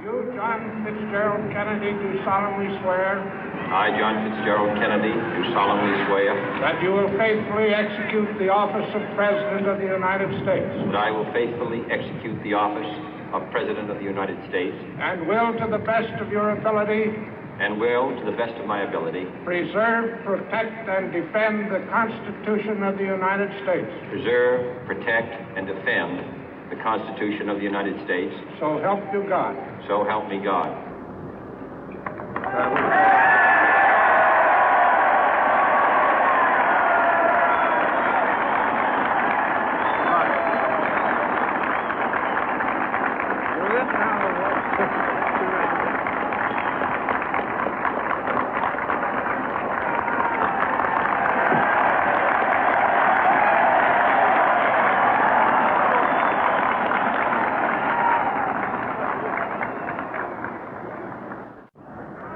You, John Fitzgerald Kennedy, do solemnly swear. I, John Fitzgerald Kennedy, do solemnly swear. That you will faithfully execute the office of President of the United States. That I will faithfully execute the office of President of the United States. And will, to the best of your ability. And will, to the best of my ability. Preserve, protect, and defend the Constitution of the United States. Preserve, protect, and defend the Constitution of the United States. So help you God. So help me God.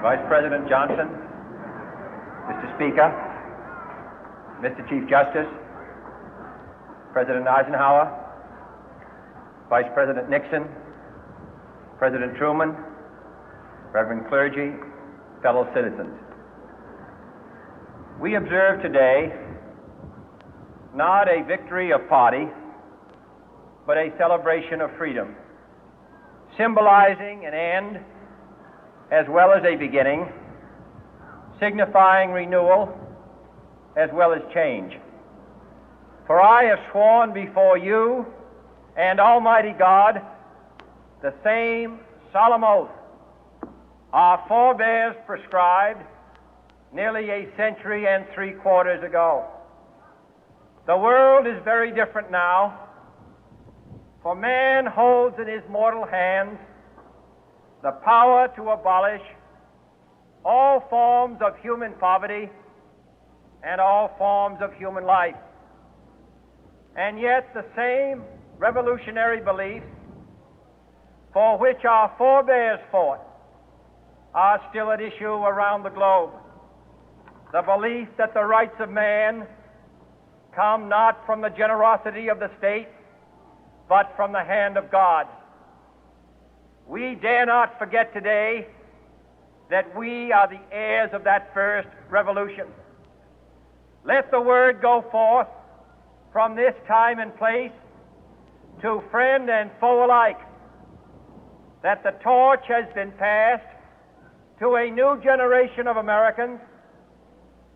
Vice President Johnson, Mr. Speaker, Mr. Chief Justice, President Eisenhower, Vice President Nixon, President Truman, Reverend clergy, fellow citizens. We observe today not a victory of party, but a celebration of freedom, symbolizing an end as well as a beginning, signifying renewal as well as change. For I have sworn before you and Almighty God the same solemn oath our forebears prescribed nearly a century and 3/4 ago. The world is very different now, for man holds in his mortal hands the power to abolish all forms of human poverty and all forms of human life. And yet the same revolutionary beliefs for which our forebears fought are still at issue around the globe. The belief that the rights of man come not from the generosity of the state, but from the hand of God. We dare not forget today that we are the heirs of that first revolution. Let the word go forth from this time and place to friend and foe alike that the torch has been passed to a new generation of Americans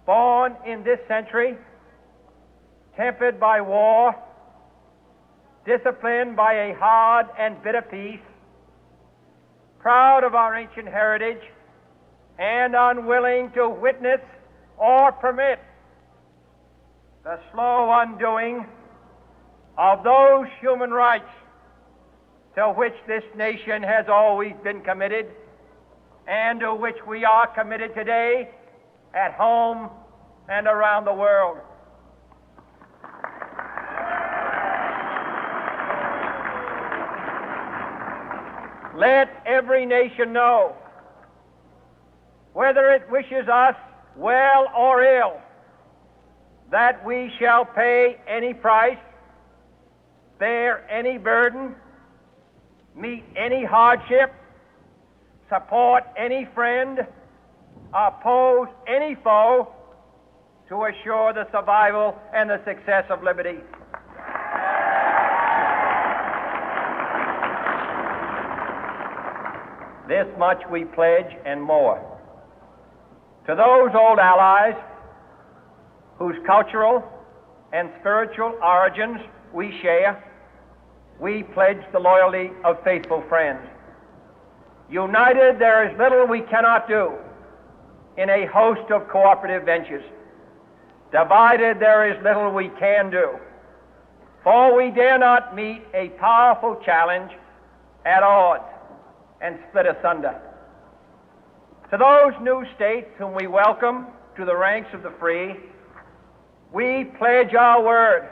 born in this century, tempered by war, disciplined by a hard and bitter peace, proud of our ancient heritage, and unwilling to witness or permit the slow undoing of those human rights to which this nation has always been committed and to which we are committed today at home and around the world. Let every nation know, whether it wishes us well or ill, that we shall pay any price, bear any burden, meet any hardship, support any friend, oppose any foe to assure the survival and the success of liberty. This much we pledge and more. To those old allies whose cultural and spiritual origins we share, we pledge the loyalty of faithful friends. United, there is little we cannot do in a host of cooperative ventures. Divided, there is little we can do, for we dare not meet a powerful challenge at odds and split asunder. To those new states whom we welcome to the ranks of the free, we pledge our word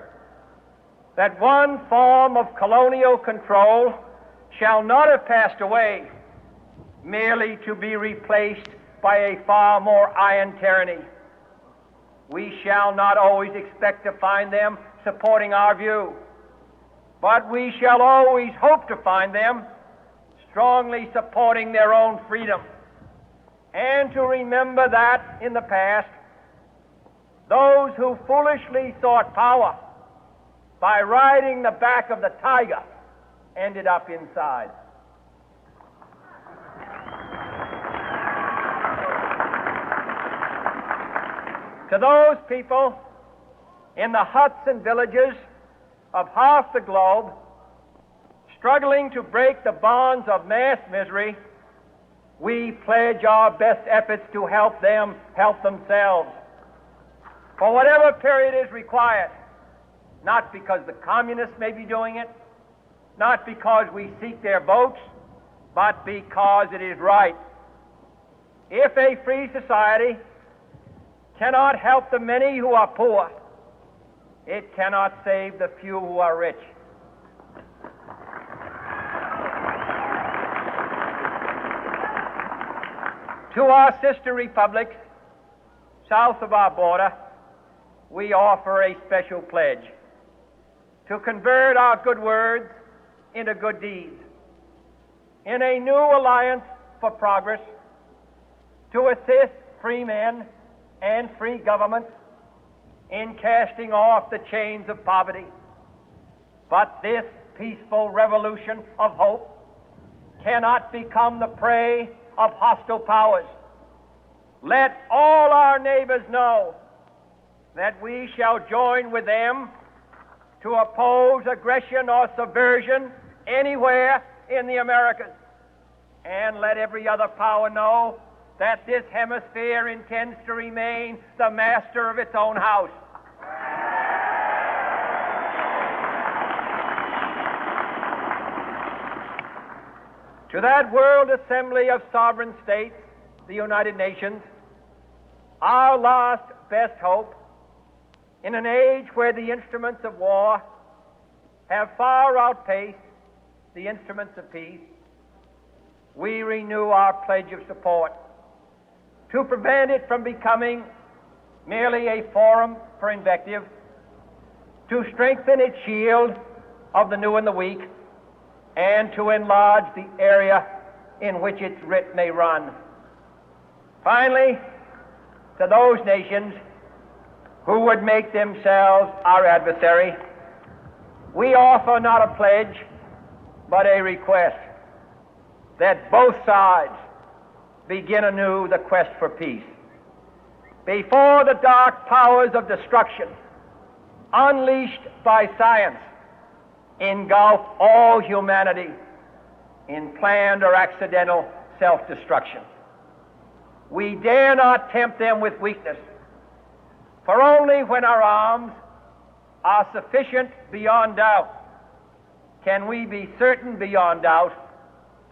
that one form of colonial control shall not have passed away, merely to be replaced by a far more iron tyranny. We shall not always expect to find them supporting our view, but we shall always hope to find them strongly supporting their own freedom, and to remember that in the past, those who foolishly sought power by riding the back of the tiger ended up inside. To those people in the huts and villages of half the globe struggling to break the bonds of mass misery, we pledge our best efforts to help them help themselves for whatever period is required, not because the communists may be doing it, not because we seek their votes, but because it is right. If a free society cannot help the many who are poor, it cannot save the few who are rich. To our sister republics south of our border, we offer a special pledge to convert our good words into good deeds, in a new alliance for progress, to assist free men and free governments in casting off the chains of poverty. But this peaceful revolution of hope cannot become the prey of hostile powers. Let all our neighbors know that we shall join with them to oppose aggression or subversion anywhere in the Americas. And let every other power know that this hemisphere intends to remain the master of its own house. To that World Assembly of Sovereign States, the United Nations, our last best hope, in an age where the instruments of war have far outpaced the instruments of peace, we renew our pledge of support to prevent it from becoming merely a forum for invective, to strengthen its shield of the new and the weak, and to enlarge the area in which its writ may run. Finally, to those nations who would make themselves our adversary, we offer not a pledge, but a request that both sides begin anew the quest for peace. Before the dark powers of destruction, unleashed by science, engulf all humanity in planned or accidental self-destruction, we dare not tempt them with weakness, for only when our arms are sufficient beyond doubt can we be certain beyond doubt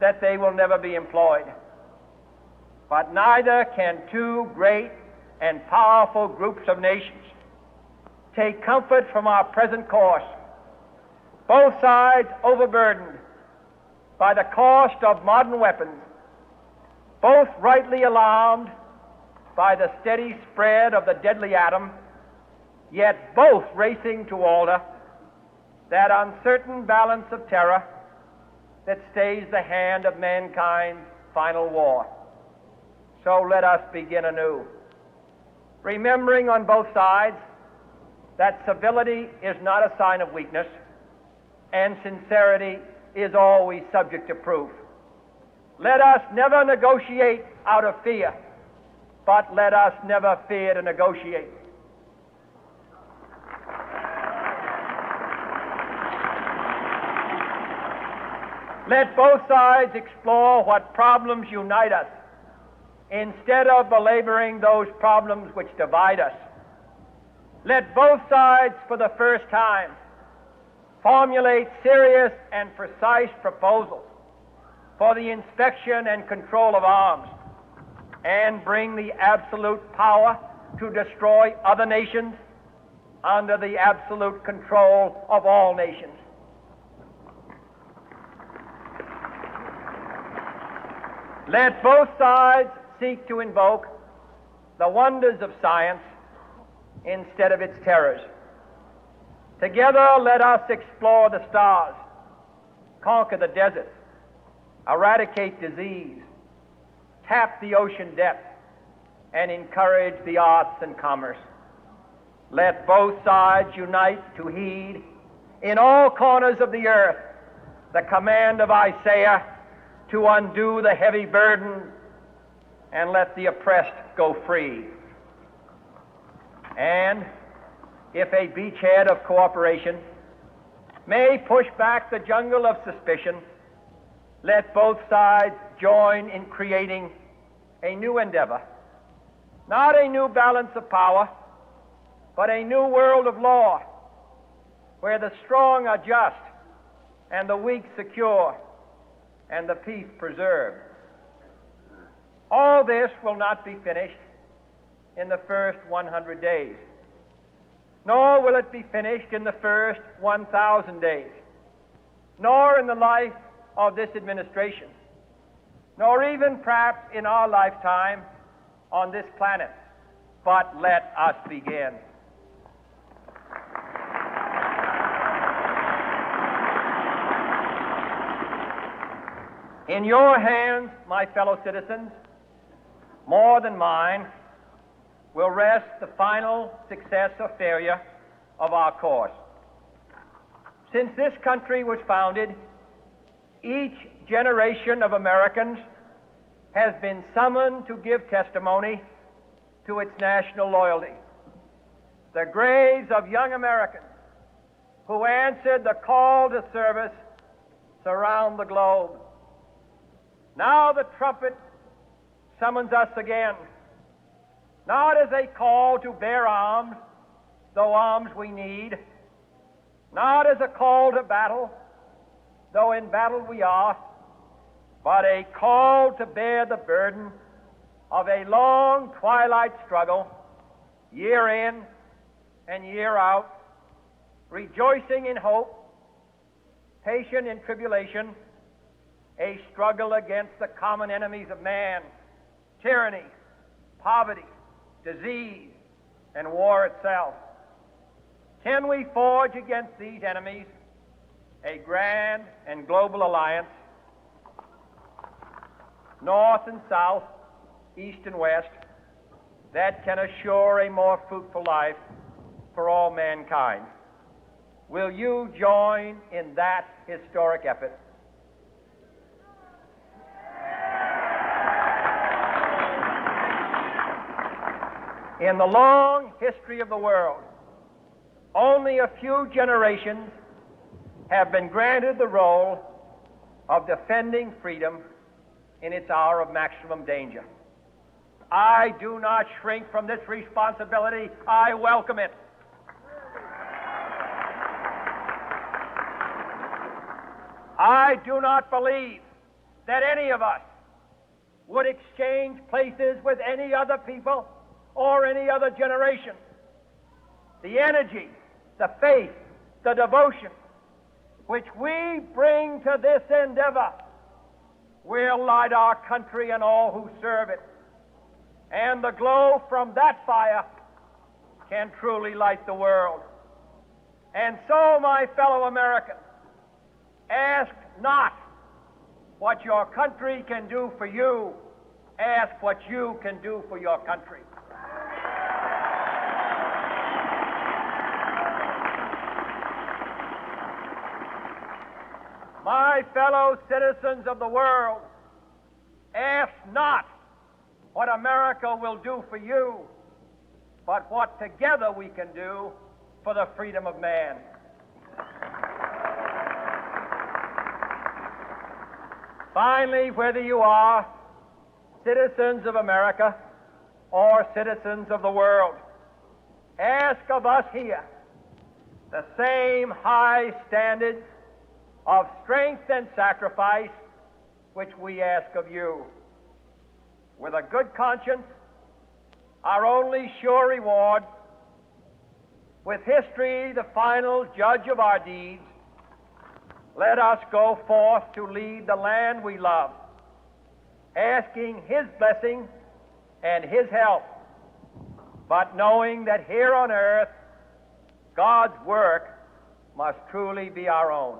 that they will never be employed. But neither can two great and powerful groups of nations take comfort from our present course, both sides overburdened by the cost of modern weapons, both rightly alarmed by the steady spread of the deadly atom, yet both racing to alter that uncertain balance of terror that stays the hand of mankind's final war. So let us begin anew, remembering on both sides that civility is not a sign of weakness, and sincerity is always subject to proof. Let us never negotiate out of fear, but let us never fear to negotiate. Let both sides explore what problems unite us, instead of belaboring those problems which divide us. Let both sides, for the first time, formulate serious and precise proposals for the inspection and control of arms, and bring the absolute power to destroy other nations under the absolute control of all nations. Let both sides seek to invoke the wonders of science instead of its terrors. Together, let us explore the stars, conquer the deserts, eradicate disease, tap the ocean depth, and encourage the arts and commerce. Let both sides unite to heed in all corners of the earth the command of Isaiah to undo the heavy burden and let the oppressed go free. And if a beachhead of cooperation may push back the jungle of suspicion, let both sides join in creating a new endeavor, not a new balance of power, but a new world of law, where the strong are just and the weak secure and the peace preserved. All this will not be finished in the first 100 days, nor will it be finished in the first 1,000 days, nor in the life of this administration, nor even perhaps in our lifetime on this planet. But let us begin. In your hands, my fellow citizens, more than mine, will rest the final success or failure of our course. Since this country was founded, each generation of Americans has been summoned to give testimony to its national loyalty. The graves of young Americans who answered the call to service surround the globe. Now the trumpet summons us again, not as a call to bear arms, though arms we need, not as a call to battle, though in battle we are, but a call to bear the burden of a long twilight struggle, year in and year out, rejoicing in hope, patient in tribulation, a struggle against the common enemies of man, tyranny, poverty, disease, and war itself. Can we forge against these enemies a grand and global alliance, north and south, east and west, that can assure a more fruitful life for all mankind? Will you join in that historic effort? In the long history of the world, only a few generations have been granted the role of defending freedom in its hour of maximum danger. I do not shrink from this responsibility. I welcome it. I do not believe that any of us would exchange places with any other people or any other generation. The energy, the faith, the devotion which we bring to this endeavor will light our country and all who serve it. And the glow from that fire can truly light the world. And so, my fellow Americans, ask not what your country can do for you, ask what you can do for your country. My fellow citizens of the world, ask not what America will do for you, but what together we can do for the freedom of man. Finally, whether you are citizens of America or citizens of the world, ask of us here the same high standards of strength and sacrifice which we ask of you. With a good conscience, our only sure reward, with history the final judge of our deeds, let us go forth to lead the land we love, asking His blessing and His help, but knowing that here on earth, God's work must truly be our own.